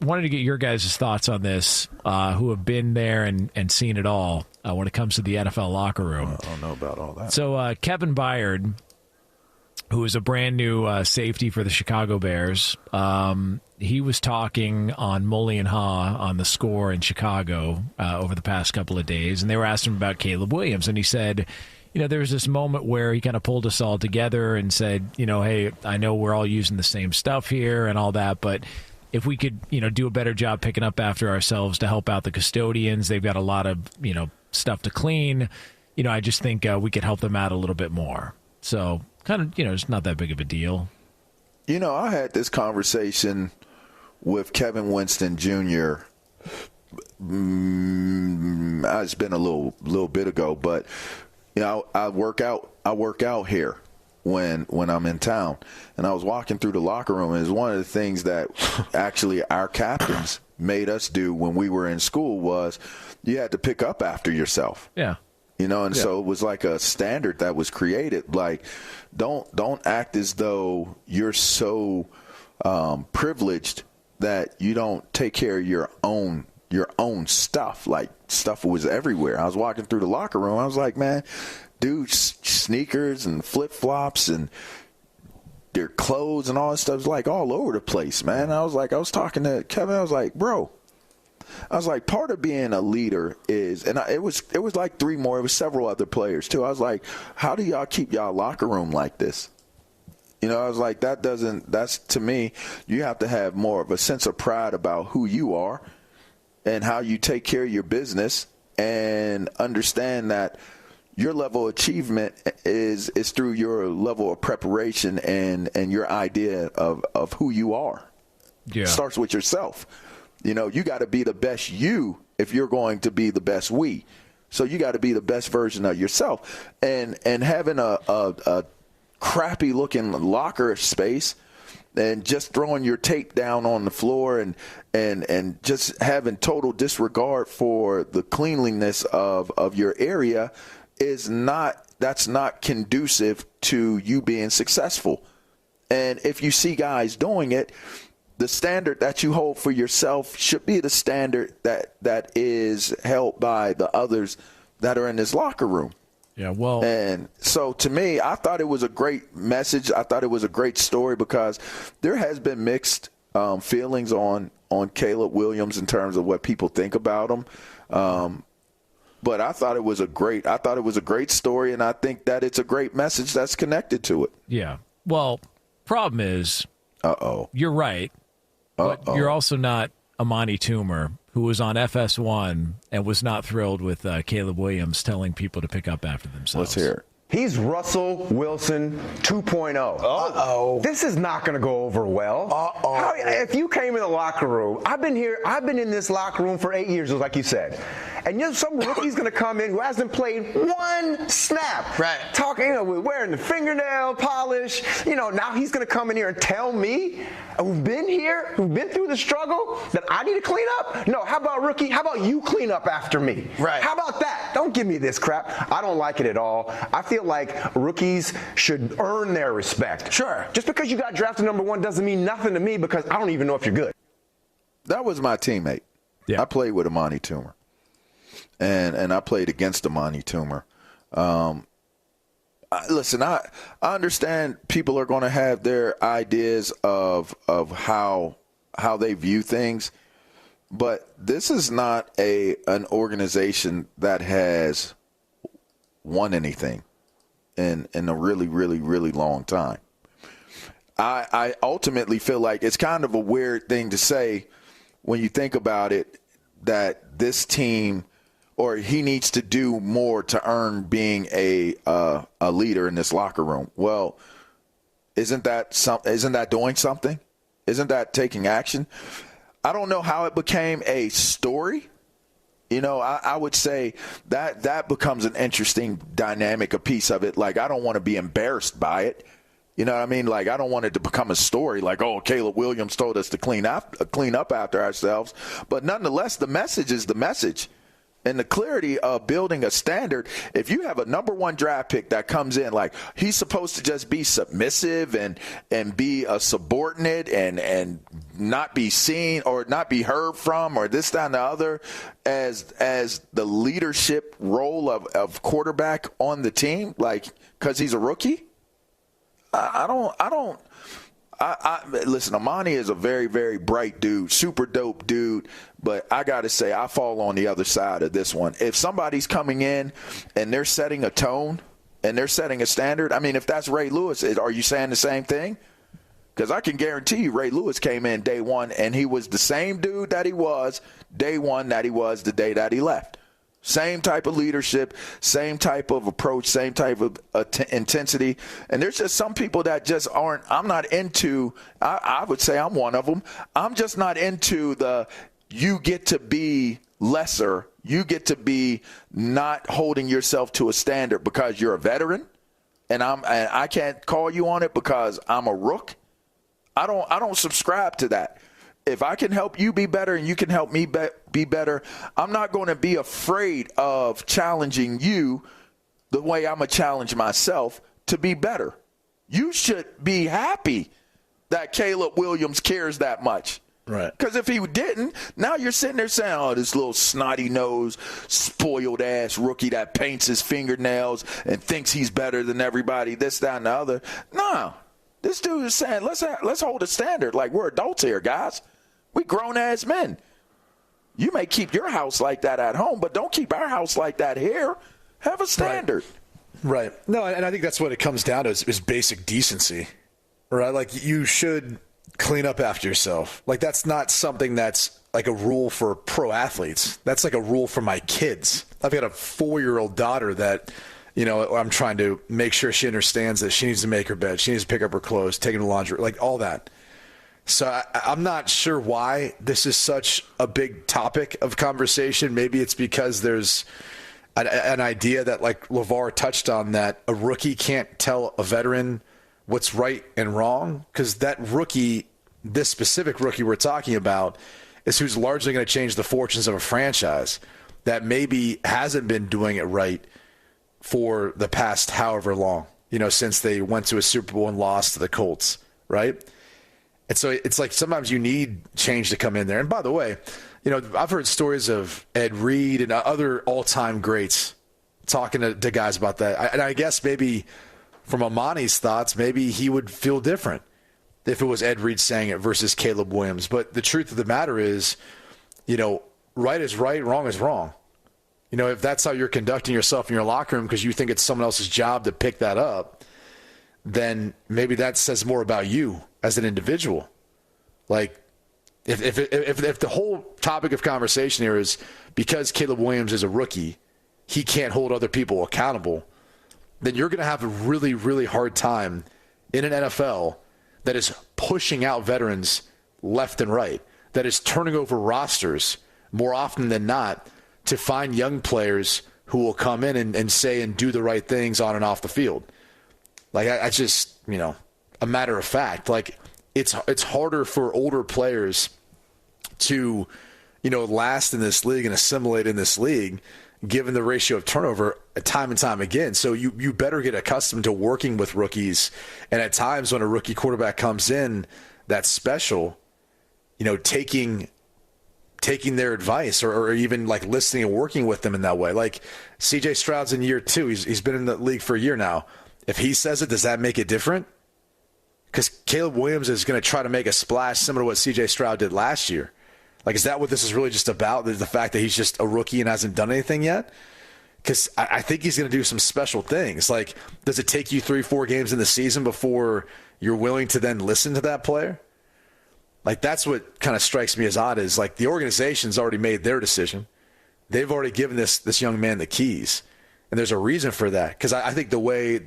wanted to get your guys' thoughts on this, who have been there and seen it all when it comes to the NFL locker room. I don't know about all that. So Kevin Byard, who is a brand new safety for the Chicago Bears, he was talking on Mully and Haw on the Score in Chicago over the past couple of days, and they were asking him about Caleb Williams, and he said, there was this moment where he kind of pulled us all together and said, hey, I know we're all using the same stuff here and all that, but if we could, do a better job picking up after ourselves to help out the custodians, they've got a lot of, stuff to clean. I just think we could help them out a little bit more. So kind of, it's not that big of a deal. I had this conversation with Kevin Winston Jr. It's been a little bit ago, but I work out here when I'm in town, and I was walking through the locker room, and it's one of the things that actually our captains made us do when we were in school was you had to pick up after yourself. Yeah. So it was like a standard that was created. Like, don't act as though you're so privileged that you don't take care of your own stuff. Like, stuff was everywhere. I was walking through the locker room. I was like, man, dude, sneakers and flip-flops and their clothes and all that stuff is like all over the place, man. I was talking to Kevin. I was like, bro, part of being a leader is, and it was like three more. It was several other players too. I was like, how do y'all keep y'all locker room like this? I was like, that's to me, you have to have more of a sense of pride about who you are and how you take care of your business, and understand that your level of achievement is through your level of preparation and your idea of who you are. Yeah. It starts with yourself. You got to be the best you if you're going to be the best we. So you got to be the best version of yourself. And having a crappy looking locker space and just throwing your tape down on the floor and just having total disregard for the cleanliness of your area that's not conducive to you being successful. And if you see guys doing it, the standard that you hold for yourself should be the standard that is held by the others that are in this locker room. Yeah, well. And so to me, I thought it was a great message. I thought it was a great story because there has been mixed feelings on Caleb Williams in terms of what people think about him. But I thought it was a great story, and I think that it's a great message that's connected to it. Yeah. Well, problem is, you're right, but you're also not Amani Toomer, who was on FS1 and was not thrilled with Caleb Williams telling people to pick up after themselves. Let's hear it. He's Russell Wilson 2.0. Uh-oh. This is not going to go over well. Uh-oh. If you came in the locker room, I've been in this locker room for 8 years, like you said. And some rookie's going to come in who hasn't played one snap. Right. Talking, wearing the fingernail polish. Now he's going to come in here and tell me, who've been here, who've been through the struggle, that I need to clean up? No, how about rookie? How about you clean up after me? Right. How about that? Don't give me this crap. I don't like it at all. I feel like rookies should earn their respect. Sure. Just because you got drafted number one doesn't mean nothing to me because I don't even know if you're good. That was my teammate. Yeah. I played with Amani Toomer. And I played against Amani Toomer. Listen, I understand people are going to have their ideas of how they view things, but this is not an organization that has won anything in a really, really, really long time. I ultimately feel like it's kind of a weird thing to say when you think about it, that this team – or he needs to do more to earn being a leader in this locker room. Well, isn't that doing something? Isn't that taking action? I don't know how it became a story. I would say that becomes an interesting dynamic, a piece of it. Like, I don't want to be embarrassed by it. You know what I mean? Like, I don't want it to become a story like, oh, Caleb Williams told us to clean up after ourselves. But nonetheless, the message is the message. and the clarity of building a standard. If you have a number 1 draft pick that comes in, like he's supposed to just be submissive and be a subordinate and not be seen or not be heard from or this, that, and the other as the leadership role of quarterback on the team, like because he's a rookie. Listen, Amani is a very, very bright dude, super dope dude, but I got to say, I fall on the other side of this one. If somebody's coming in and they're setting a tone and they're setting a standard, I mean, if that's Ray Lewis, are you saying the same thing? Because I can guarantee you Ray Lewis came in day one and he was the same dude that he was day one that he was the day that he left. Same type of leadership, same type of approach, same type of intensity. And there's just some people that just aren't, I'm not into, I would say I'm one of them. I'm just not into you get to be lesser. You get to be not holding yourself to a standard because you're a veteran. And I can't call you on it because I'm a rook. I don't subscribe to that. If I can help you be better and you can help me be better, I'm not going to be afraid of challenging you the way I'm going to challenge myself to be better. You should be happy that Caleb Williams cares that much. Right. Because if he didn't, now you're sitting there saying, oh, this little snotty-nosed, spoiled-ass rookie that paints his fingernails and thinks he's better than everybody, this, that, and the other. No. This dude is saying, let's hold a standard. Like, we're adults here, guys. We grown-ass men. You may keep your house like that at home, but don't keep our house like that here. Have a standard. Right. No, and I think that's what it comes down to is basic decency. Right? Like, you should clean up after yourself. Like, that's not something that's like a rule for pro athletes. That's like a rule for my kids. I've got a 4-year-old daughter that, I'm trying to make sure she understands that she needs to make her bed. She needs to pick up her clothes, take them to laundry, like all that. So I'm not sure why this is such a big topic of conversation. Maybe it's because there's an idea that, like LaVar touched on, that a rookie can't tell a veteran what's right and wrong, because that rookie, this specific rookie we're talking about, is who's largely going to change the fortunes of a franchise that maybe hasn't been doing it right for the past however long, since they went to a Super Bowl and lost to the Colts, right? And so it's like sometimes you need change to come in there. And by the way, I've heard stories of Ed Reed and other all-time greats talking to guys about that. And I guess maybe from Amani's thoughts, maybe he would feel different if it was Ed Reed saying it versus Caleb Williams. But the truth of the matter is, right is right, wrong is wrong. If that's how you're conducting yourself in your locker room because you think it's someone else's job to pick that up, then maybe that says more about you as an individual. Like, if the whole topic of conversation here is because Caleb Williams is a rookie, he can't hold other people accountable, then you're going to have a really, really hard time in an NFL that is pushing out veterans left and right, that is turning over rosters more often than not to find young players who will come in and say and do the right things on and off the field. Like, I just, a matter of fact, like, it's harder for older players to, last in this league and assimilate in this league, given the ratio of turnover time and time again. So you better get accustomed to working with rookies. And at times when a rookie quarterback comes in that's special, taking their advice or even like listening and working with them in that way. Like CJ Stroud's in year 2. He's been in the league for a year now. If he says it, does that make it different? Because Caleb Williams is going to try to make a splash similar to what C.J. Stroud did last year. Like, is that what this is really just about, the fact that he's just a rookie and hasn't done anything yet? Because I think he's going to do some special things. Like, does it take you 3-4 games in the season before you're willing to then listen to that player? Like, that's what kind of strikes me as odd is, like, the organization's already made their decision. They've already given this young man the keys. And there's a reason for that. Because I think the way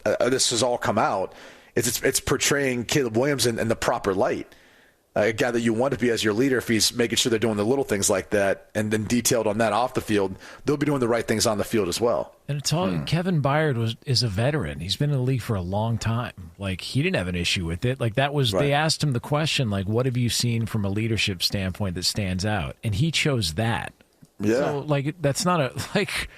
this has all come out, it's portraying Caleb Williams in the proper light. A guy that you want to be as your leader, if he's making sure they're doing the little things like that, and then detailed on that off the field, they'll be doing the right things on the field as well. And it's all Kevin Byard is a veteran. He's been in the league for a long time. Like, he didn't have an issue with it. Like, that was They asked him the question, like, what have you seen from a leadership standpoint that stands out? And he chose that. Yeah. So, like, that's not a like.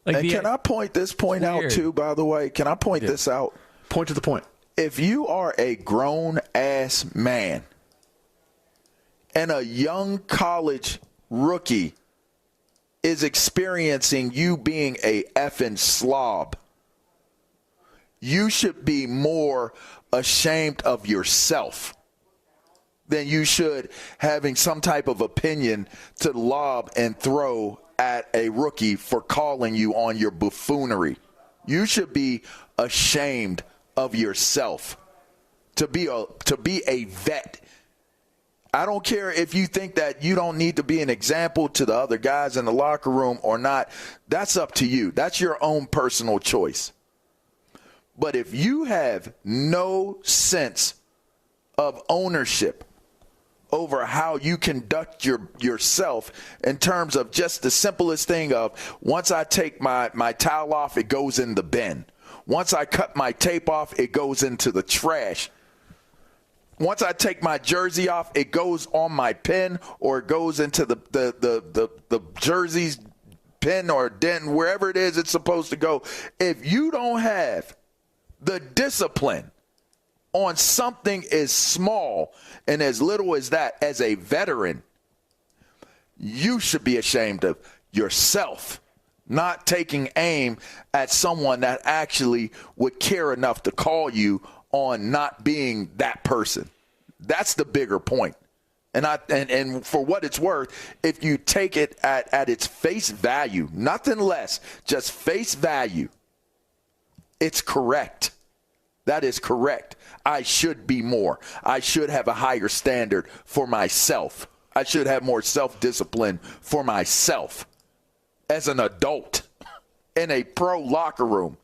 And can I point this point out too? By the way, can I point this out? Point to the point. If you are a grown ass man and a young college rookie is experiencing you being a effing slob, you should be more ashamed of yourself than you should having some type of opinion to lob and throw at a rookie for calling you on your buffoonery. You should be ashamed of yourself to be a vet. I don't care if you think that you don't need to be an example to the other guys in the locker room or not. That's up to you. That's your own personal choice. But if you have no sense of ownership over how you conduct yourself in terms of just the simplest thing of, once I take my towel off, it goes in the bin. Once I cut my tape off, it goes into the trash. Once I take my jersey off, it goes on my pin, or it goes into the jersey's pin or den, wherever it is it's supposed to go. If you don't have the discipline on something as small and as little as that, as a veteran, you should be ashamed of yourself, not taking aim at someone that actually would care enough to call you on not being that person. That's the bigger point. And for what it's worth, if you take it at its face value, nothing less, just face value, it's correct. That is correct. I should be more. I should have a higher standard for myself. I should have more self-discipline for myself as an adult in a pro locker room.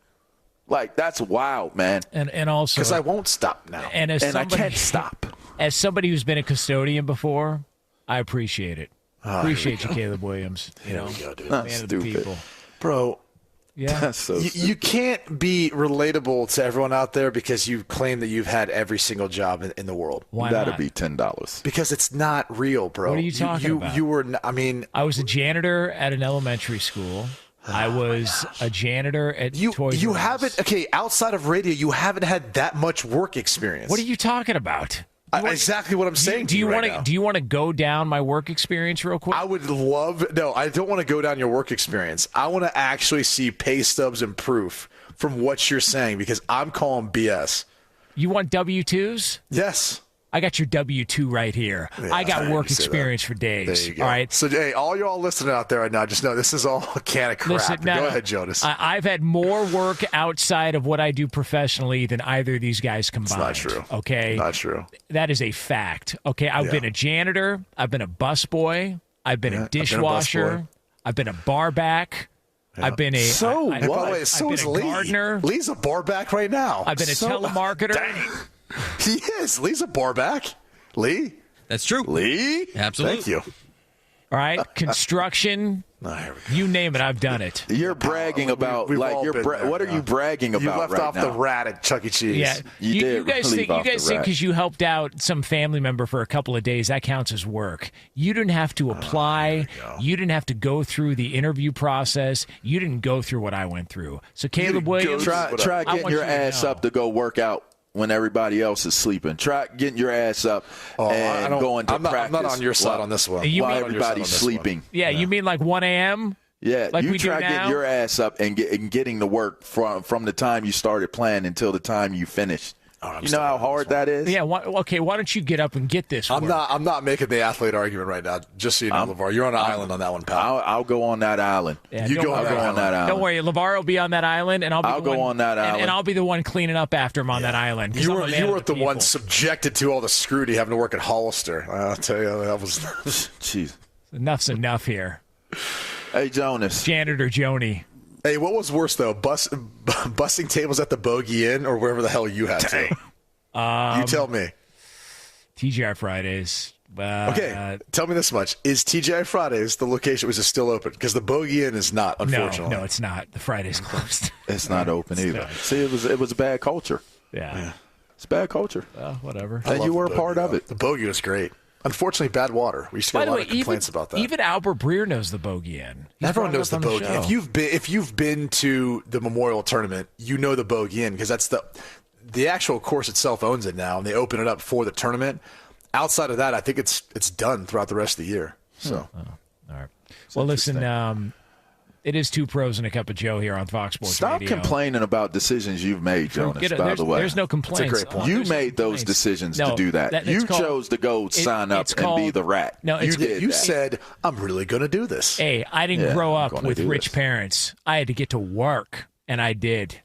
Like, that's wild, man. And also, because I won't stop now, and I can't stop. As somebody who's been a custodian before, I appreciate it. Appreciate you, Caleb Williams. Here we go, dude. Man of the people, bro. Yeah, That's so you can't be relatable to everyone out there because you claim that you've had every single job in the world. why That'd not? be $10. Because it's not real, bro. What are you talking about? You were. I mean, I was a janitor at an elementary school. I was a janitor at Toys you R Us. haven't. Okay, outside of radio, you haven't had that much work experience. What are you talking about? Exactly what I'm saying. Do you want want to? Do you want to go down my work experience real quick? I would love. No, I don't want to go down your work experience. I want to actually see pay stubs and proof from what you're saying, because I'm calling BS. You want W-2s? Yes. I got your W-2 right here. Yeah, I got work you say experience for days. There you go. All right. So, hey, all y'all listening out there right now, just know this is all a can of crap. Listen, Go ahead, Jonas. I've had more work outside of what I do professionally than either of these guys combined. Not true. Okay. Not true. That is a fact. Okay. I've been a janitor. I've been a busboy. I've been a dishwasher. I've been a bar back. I've been a So And by the way, I've so been is a Lee. gardener. Lee's a bar back right now. I've been a telemarketer. Dang. He is. Lee's a bar back. Lee? That's true. Lee? Absolutely. Thank you. All right. Construction. Here we go. You name it. I've done it. You're bragging about, we've like, all you're been there, what are you bragging about You left right off now? the rat at Chuck E. Cheese. Yeah, You did guys leave think off the think rat. because you helped out some family member for a couple of days that counts as work. You didn't have to apply. You didn't have to go through the interview process. You didn't go through what I went through. So Caleb Williams, Try I getting want your you to ass know. up to go work out when everybody else is sleeping. Try getting your ass up and going to practice. I'm not on your side on this one. You while mean- everybody's sleeping. Yeah, you mean like 1 a.m.? Yeah, Like you we do try now? getting your ass up and getting to work from the time you started playing until the time you finished. You know how hard that is? Yeah. Okay. Why don't you get up and get this? I'm work? not making the athlete argument right now. Just so you know, LaVar, you're on an island on that one, pal. I'll go on that island. Yeah, you don't go worry. on that island. Don't worry, LaVar will be on that island, and I'll go on that island. and I'll be the one cleaning up after him on that island. 'cause You I'm were a man you of were the one people. subjected to all the scrutiny having to work at Hollister. I'll tell you, that was. Jeez. Enough's enough here. Hey, Jonas. Janitor Joni. Hey, what was worse though, busting tables at the Bogey Inn or wherever the hell you had to? You tell me. TGI Fridays. Okay, tell me this much: is TGI Fridays the location was it still open? Because the Bogey Inn is not, unfortunately. No, it's not. The Friday's closed. It's not open either. See, it was a bad culture. Yeah. It's bad culture. Whatever. And you were a part of it. The Bogey was great. Unfortunately, bad water. We used to get a lot of complaints about that. Even Albert Breer knows the Bogey Inn. Everyone knows the Bogey Inn. If you've been to the Memorial Tournament, you know the Bogey Inn because that's the actual course itself owns it now, and they open it up for the tournament. Outside of that, I think it's done throughout the rest of the year. So, all right. Well, listen. It is Two Pros and a Cup of Joe here on Fox Sports Radio. Stop complaining about decisions you've made, Jonas, by the way. There's no complaints. That's a great point. You made those decisions to do that. You chose to go sign up and be the rat. No, you said, I'm really going to do this. Hey, I didn't grow up with rich parents. I had to get to work, and I did.